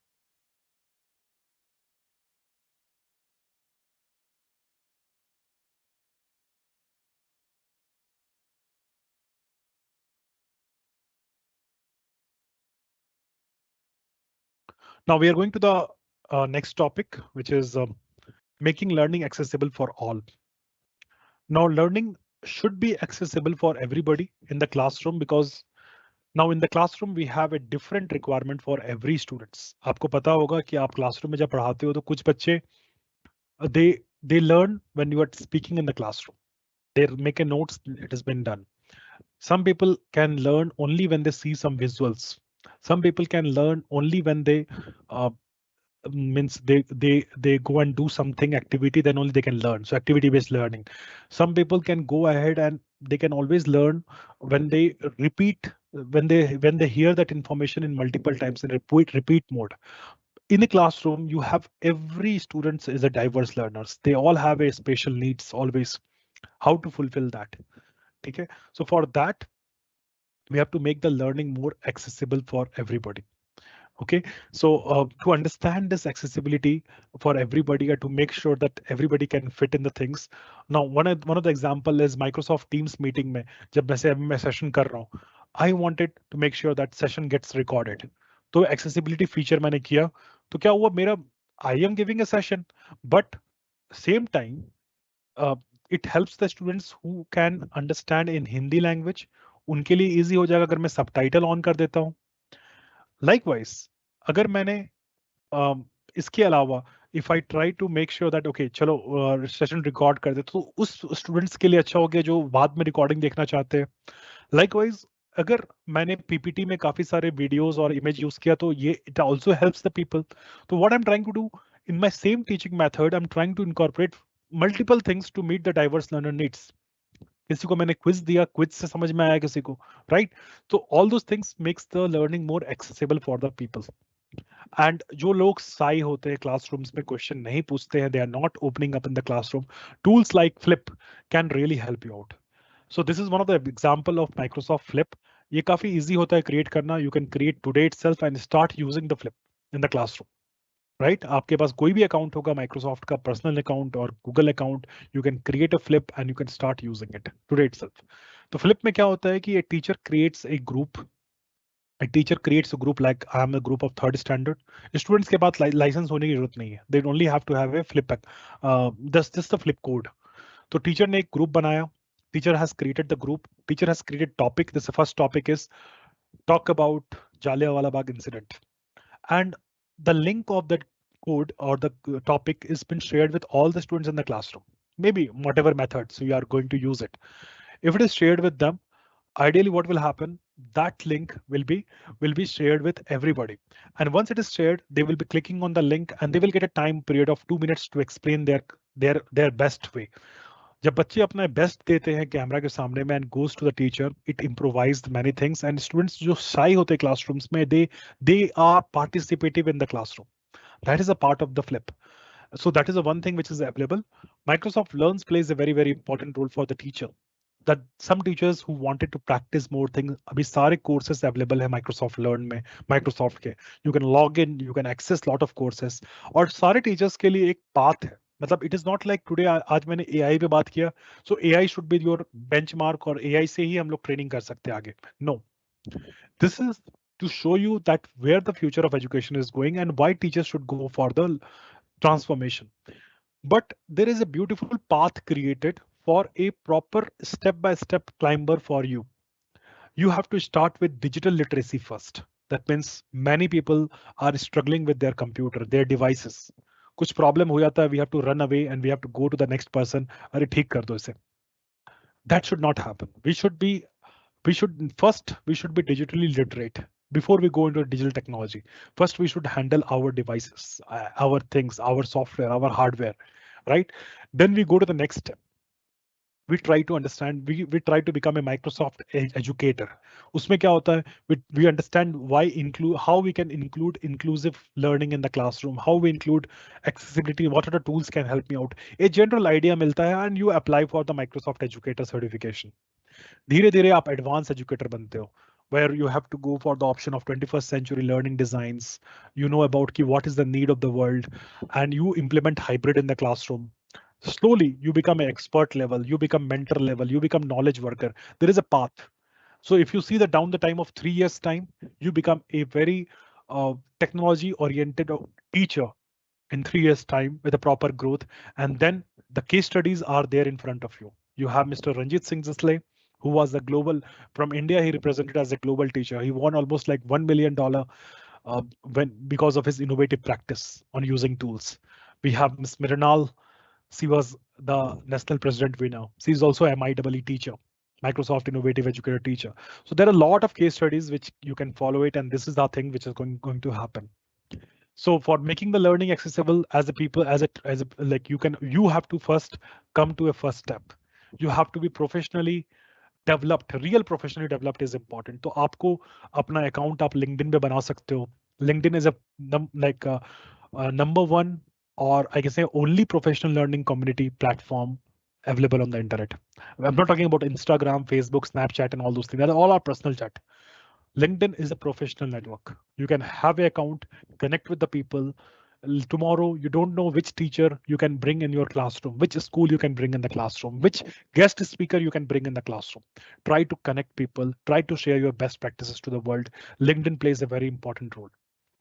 Now we are going to the next topic, which is making learning accessible for all. Now learning should be accessible for everybody in the classroom, because now in the classroom we have a different requirement for every students. आपको पता होगा कि आप classroom में जब पढ़ाते हो तो कुछ बच्चे they learn when you are speaking in the classroom. They make a notes, it has been done. Some people can learn only when they see some visuals. Some people can learn only when they means they go and do something activity, then only they can learn. So activity based learning. Some people can go ahead and they can always learn when they repeat, when they hear that information in multiple times in repeat mode. In a classroom, you have every student is a diverse learners. They all have a special needs always. How to fulfill that? Okay, so for that we have to make the learning more accessible for everybody. Okay, so to understand this accessibility for everybody, to make sure that everybody can fit in the things. Now, one of the example is Microsoft Teams meeting में जब मैं session कर रहा हूँ, I wanted to make sure that session gets recorded. तो accessibility feature मैंने किया, तो क्या हुआ मेरा I am giving a session, but same time it helps the students who can understand in Hindi language. उनके लिए easy हो जाएगा अगर मैं subtitle on कर देता हूँ. Likewise, अगर मैंने इसके अलावा if I try to make sure that okay चलो सेशन रिकॉर्ड कर दे, तो उस स्टूडेंट्स के लिए अच्छा हो गया जो बाद में रिकॉर्डिंग देखना चाहते हैं. लाइकवाइज अगर मैंने पीपीटी में काफी सारे वीडियोस और इमेज यूज किया तो ये it also helps the people. तो what I am trying to do in my same teaching method, I am trying to incorporate multiple things to meet the diverse learner needs. किसी को मैंने quiz दिया, quiz से समझ में आया किसी को, राइट? तो all those things makes the learning more accessible for the people. And जो लोग साई होते हैं क्लासरूम्स में, क्वेश्चन नहीं पूछते हैं, they are not opening up in the classroom, tools like Flip can really help you out. So this is one of the example of Microsoft Flip. ये काफी इजी होता है क्रिएट करना. You can create today itself and start using the Flip in the classroom, right? आपके पास कोई भी account होगा, माइक्रोसॉफ्ट का पर्सनल अकाउंट और Google account, you can create a Flip and you can start using it today itself. तो flip में क्या होता है कि a teacher creates a group. A teacher creates a group like I am a group of third standard. Students के पास licence होने की जरूरत नहीं है. They only have to have a flip, just the flip code. तो teacher ने एक group बनाया. Teacher has created the group. Teacher has created topic. This first topic is talk about Jallianwala Bagh incident, and the link of that code or the topic is been shared with all the students in the classroom. Maybe whatever methods you are going to use it. If it is shared with them, ideally what will happen, that link will be shared with everybody, and once it is shared they will be clicking on the link and they will get a time period of 2 minutes to explain their best way. जब बच्चे अपना best देते हैं camera के सामने में and goes to the teacher, it improvised many things, and students जो shy होते हैं क्लासरूम्स में, they are participative in the classroom. That is a part of the flip. So that is the one thing which is available. Microsoft Learns plays a very, very important role for the teacher. That some teachers who wanted to practice more things, अभी सारे courses available है Microsoft Learn में, Microsoft के. You can log in, you can access lot of courses. और सारे teachers के लिए एक path है. मतलब it is not like today आज मैंने AI पे बात किया, so AI should be your benchmark और AI से ही हम लोग training कर सकते हैं आगे. No, this is to show you that where the future of education is going and why teachers should go for the transformation. But there is a beautiful path created for a proper step-by-step climber for you. You have to start with digital literacy first. That means many people are struggling with their computer, their devices. कुछ problem हो जाता है, we have to run away and we have to go to the next person. अरे ठीक कर दो इसे. That should not happen. We should be digitally literate before we go into digital technology. First, we should handle our devices, our things, our software, our hardware, right? Then we go to the next step. We try to understand, we try to become a Microsoft educator. उसमें क्या होता है? We understand how we can include inclusive learning in the classroom, how we include accessibility, what are the tools can help me out. A general idea मिलता है and you apply for the Microsoft educator certification. धीरे धीरे आप advance educator बनते हो, where you have to go for the option of 21st century learning designs. You know about what is the need of the world, and you implement hybrid in the classroom. Slowly you become an expert level, you become mentor level, you become knowledge worker. There is a path. So if you see that down the time of 3 years time, you become a very technology oriented teacher in 3 years time with a proper growth. And then the case studies are there in front of you. You have Mr. Ranjit Singh Zasle, who was the global from India. He represented as a global teacher. He won almost like $1 million because of his innovative practice on using tools. We have Ms. Miranal. She was the national president winner. She is also a MIEE teacher, Microsoft Innovative Educator teacher. So there are a lot of case studies which you can follow it, and this is the thing which is going to happen. So for making the learning accessible as a people, like you have to first come to a first step. You have to be professionally developed. Real professionally developed is important. तो आपको अपना account आप LinkedIn पे बना सकते हो. LinkedIn is a number one, or I can say only professional learning community platform available on the internet. I'm not talking about Instagram, Facebook, Snapchat, and all those things. That are all our personal chat. LinkedIn is a professional network. You can have an account, connect with the people. Tomorrow, you don't know which teacher you can bring in your classroom, which school you can bring in the classroom, which guest speaker you can bring in the classroom. Try to connect people, try to share your best practices to the world. LinkedIn plays a very important role.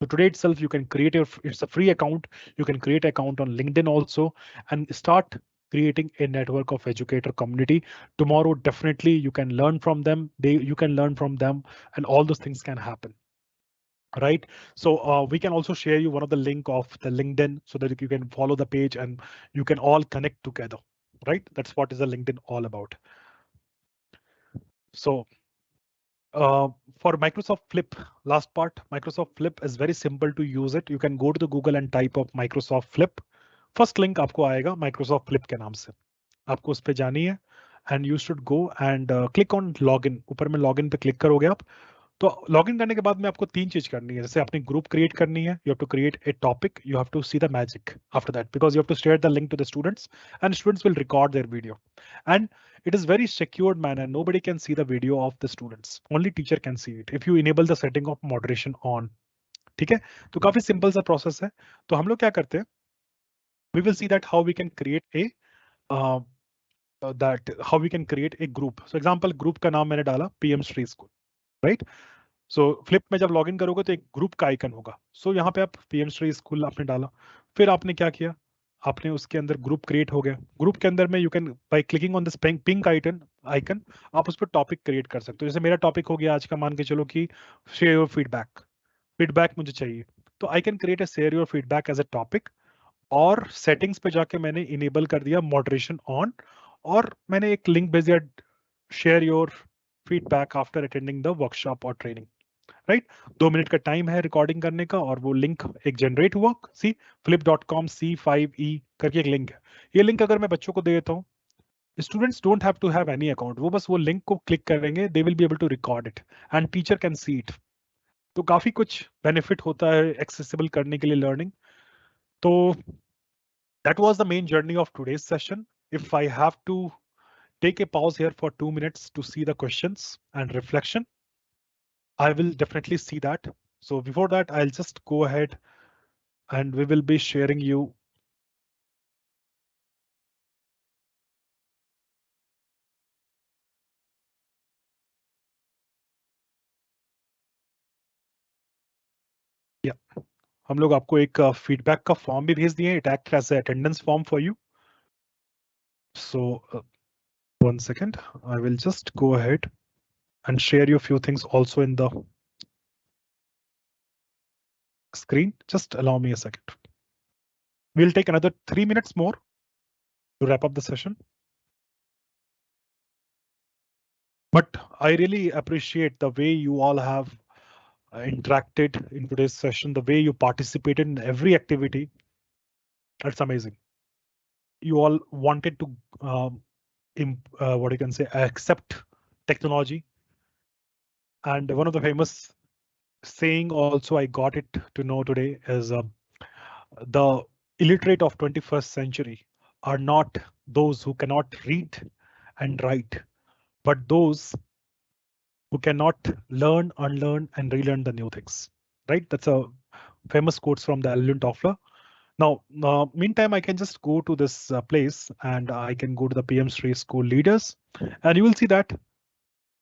So today itself, you can create it's a free account. You can create an account on LinkedIn also and start creating a network of educator community. Tomorrow, definitely you can learn from them. You can learn from them, and all those things can happen. Right. So we can also share you one of the link of the LinkedIn so that you can follow the page and you can all connect together. Right. That's what is the LinkedIn all about. So for Microsoft Flip, last part, Microsoft Flip is very simple to use it. You can go to the Google and type of Microsoft Flip. First link आपको आएगा Microsoft Flip के नाम से. आपको उस पे जानी है and you should go and click on login. ऊपर में login पे click करोगे आप. तो लॉगिन करने के बाद में आपको 3 चीज करनी है. जैसे अपनी ग्रुप क्रिएट करनी है, you have to create a topic, you have to see the magic after that, because you have to share the link to the students and students will record their video and it is very secured manner. Nobody can see the video of the students. Only teacher can see it if you enable the setting of moderation on. ठीक है, तो काफी simple सा process है. तो हम लोग क्या करते हैं, we will see that how we can create a group. So example, group का नाम मैंने डाला PM Sri School. राइट. सो फ्लिप में जब लॉगिन करोगे तो एक ग्रुप का आइकन होगा. सो यहाँ पे आप PM Sri स्कूल आपने डाला, फिर आपने क्या किया, आपने उसके अंदर ग्रुप क्रिएट हो गया, ग्रुप के अंदर में you can by clicking on this pink icon आप उस पर टॉपिक क्रिएट कर सकते हो। जैसे मेरा टॉपिक हो गया आज का, मान के चलो कि शेयर योर फीडबैक, फीडबैक मुझे चाहिए, तो I can create a share your feedback as a topic, और सेटिंग्स पे जाके मैंने इनेबल कर दिया मॉडरेशन ऑन, और मैंने एक लिंक भेज दिया, share your feedback after attending the workshop और ट्रेनिंग, राइट। 2 मिनट का टाइम है रिकॉर्डिंग करने का, और वो लिंक एक जनरेट हुआ, सी flip.com C5E करके एक लिंक है। ये लिंक अगर मैं बच्चों को दे देता हूँ, students don't have to have any account, वो बस वो लिंक को क्लिक करेंगे, they will be able to record it and teacher can see it. तो काफी कुछ बेनिफिट होता है एक्सेसिबल करने के लिए लर्निंग। तो that was the main journey of today's session. If I have to take a pause here for 2 minutes to see the questions and reflection, I will definitely see that. So before that, I'll just go ahead and we will be sharing you. Yeah, हम लोग आपको एक feedback का form भी भेज दिए, it acts as a attendance form for you. So 1 second, I will just go ahead and share you a few things also in the screen. Just allow me a second. We'll take another 3 minutes more to wrap up the session. But I really appreciate the way you all have interacted in today's session, the way you participated in every activity. That's amazing. You all wanted to, what you can say, accept technology. And one of the famous saying also I got it to know today is the illiterate of 21st century are not those who cannot read and write, but those who cannot learn, unlearn, and relearn the new things. Right? That's a famous quotes from the Allen Toffler. Now, meantime, I can just go to this place and I can go to the PM Sri School Leaders, and you will see that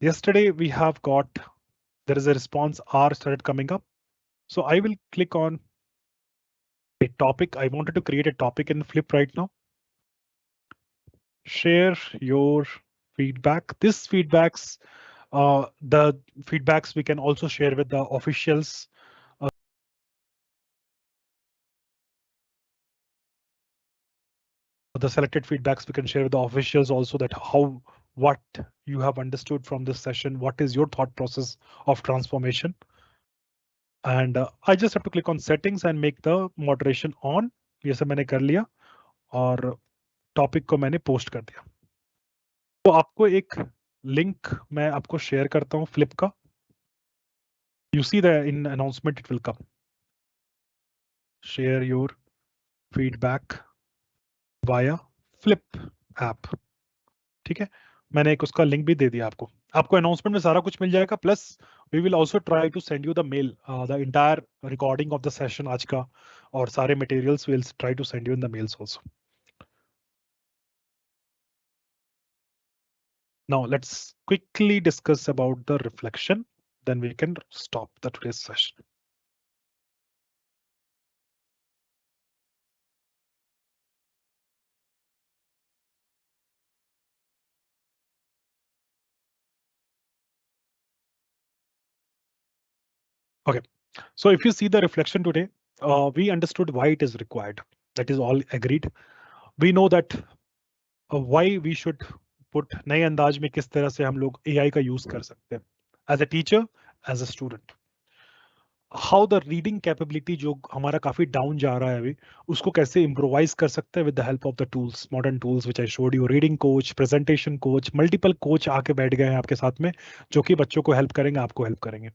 yesterday we have got, there is a response R started coming up. So I will click on a topic. I wanted to create a topic in Flip right now. Share your feedback. This feedbacks, the feedbacks we can also share with the officials. The selected feedbacks we can share with the officials also, that how, what you have understood from this session, what is your thought process of transformation. And I just have to click on settings and make the moderation on. ये सब मैंने कर लिया और topic को मैंने post कर दिया। तो आपको एक लिंक मैं आपको शेयर करता हूँ फ्लिप का। You see the in announcement it will come. Share your feedback via Flip app. ठीक है, मैंने एक उसका लिंक भी दे दिया आपको। आपको अनाउंसमेंट में सारा कुछ मिल जाएगा, plus we will also try to send you the mail, the entire recording of the session आज का, और सारे materials will try to send you in the mails also. Now let's quickly discuss about the reflection, then we can stop the today's session. Okay, so if you see the reflection today, we understood why it is required. That is all agreed. We know that why we should put नए अंदाज में किस तरह से हम लोग AI का use कर सकते हैं as a teacher, as a student. How the reading capability जो हमारा काफी डाउन जा रहा है अभी, उसको कैसे इम्प्रोवाइज कर सकते हैं with the help of the tools, modern tools which I showed you, reading coach, presentation coach, multiple coach आके बैठ गए हैं आपके साथ में, जो कि बच्चों को हेल्प करेंगे, आपको हेल्प करेंगे।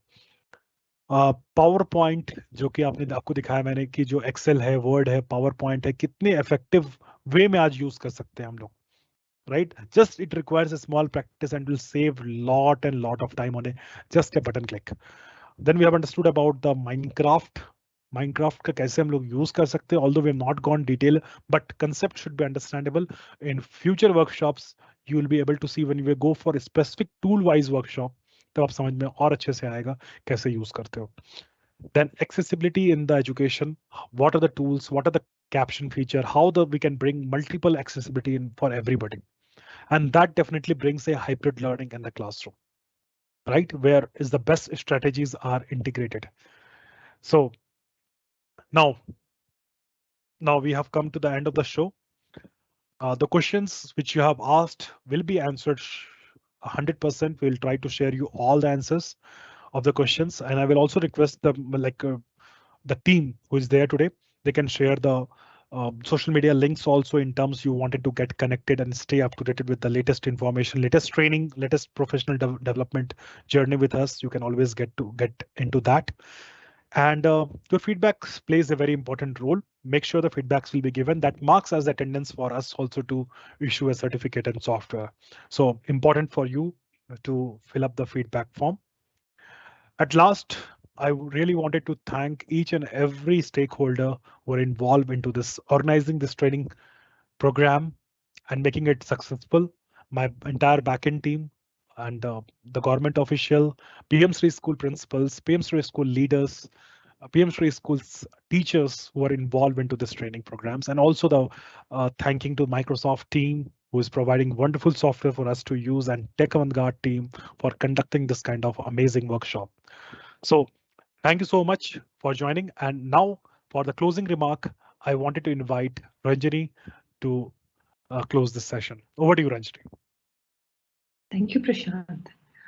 पावर पॉइंट जो कि आपने आपको दिखाया मैंने कि जो एक्सेल है, वर्ड है, पावर पॉइंट है, कितने इफेक्टिव वे में आज यूज कर सकते हैं हम लोग, right? Just it requires a small practice and will save lot and lot of time on a just a button click. Then we have understood about the Minecraft. Minecraft का कैसे हम लोग यूज कर सकते हैं, although we have not gone detail, but concept should be understandable. In future workshops, you will be able to see when we go for a specific tool-wise workshop, तब आप समझ में और अच्छे से आएगा कैसे यूज करते हो. Then accessibility in the education. What are the tools? What are the caption feature, how we can bring multiple accessibility in for everybody. And that definitely brings a hybrid learning in the classroom, right? Where is the best strategies are integrated. So now, now we have come to the end of the show. The questions which you have asked will be answered 100%. We'll try to share you all the answers of the questions, and I will also request the team who is there today. They can share the social media links also in terms you wanted to get connected and stay up to date with the latest information, latest training, latest professional development journey with us. You can always get into that. And your feedback plays a very important role. Make sure the feedbacks will be given. That marks as attendance for us also to issue a certificate and software. So important for you to fill up the feedback form. At last, I really wanted to thank each and every stakeholder who are involved into this, organizing this training program and making it successful. My entire backend team and the government official, PM3 school principals, PM3 school leaders, PM3 schools teachers who are involved into this training programs, and also the thanking to Microsoft team who is providing wonderful software for us to use, and Tech Avantgarde team for conducting this kind of amazing workshop. So thank you so much for joining. And now for the closing remark, I wanted to invite Ranjani to close this session. Over to you, Ranjani. Thank you, Prashant.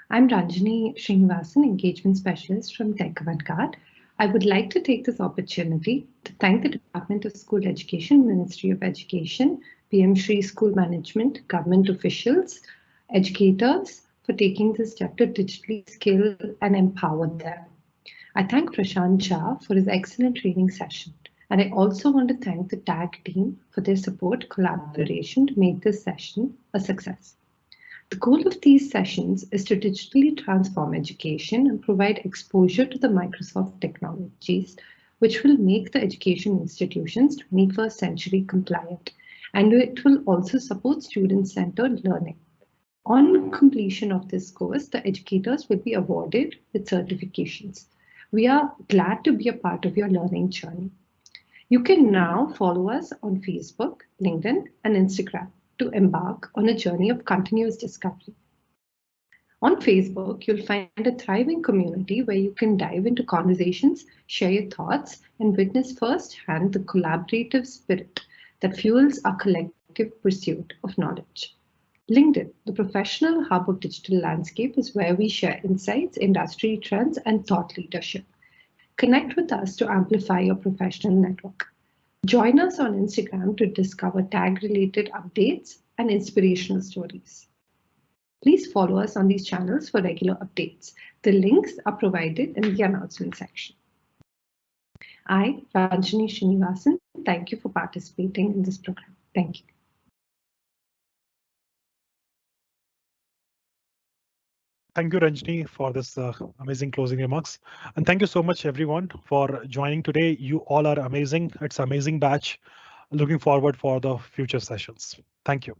I'm Ranjani Srinivasan, Engagement Specialist from Tech Avantgarde. I would like to take this opportunity to thank the Department of School Education, Ministry of Education, PM Shri School Management, government officials, educators for taking this step to digitally skill and empower them. I thank Prashant Jha for his excellent training session. And I also want to thank the TAG team for their support, collaboration to make this session a success. The goal of these sessions is to digitally transform education and provide exposure to the Microsoft technologies, which will make the education institutions 21st century compliant. And it will also support student-centered learning. On completion of this course, the educators will be awarded with certifications. We are glad to be a part of your learning journey. You can now follow us on Facebook, LinkedIn, and Instagram to embark on a journey of continuous discovery. On Facebook, you'll find a thriving community where you can dive into conversations, share your thoughts, and witness firsthand the collaborative spirit that fuels our collective pursuit of knowledge. LinkedIn, the professional hub of digital landscape, is where we share insights, industry trends, and thought leadership. Connect with us to amplify your professional network. Join us on Instagram to discover tag-related updates and inspirational stories. Please follow us on these channels for regular updates. The links are provided in the announcement section. I, Ranjani Srinivasan, thank you for participating in this program. Thank you. Thank you, Ranjani, for this amazing closing remarks. And thank you so much, everyone, for joining today. You all are amazing. It's an amazing batch. Looking forward for the future sessions. Thank you.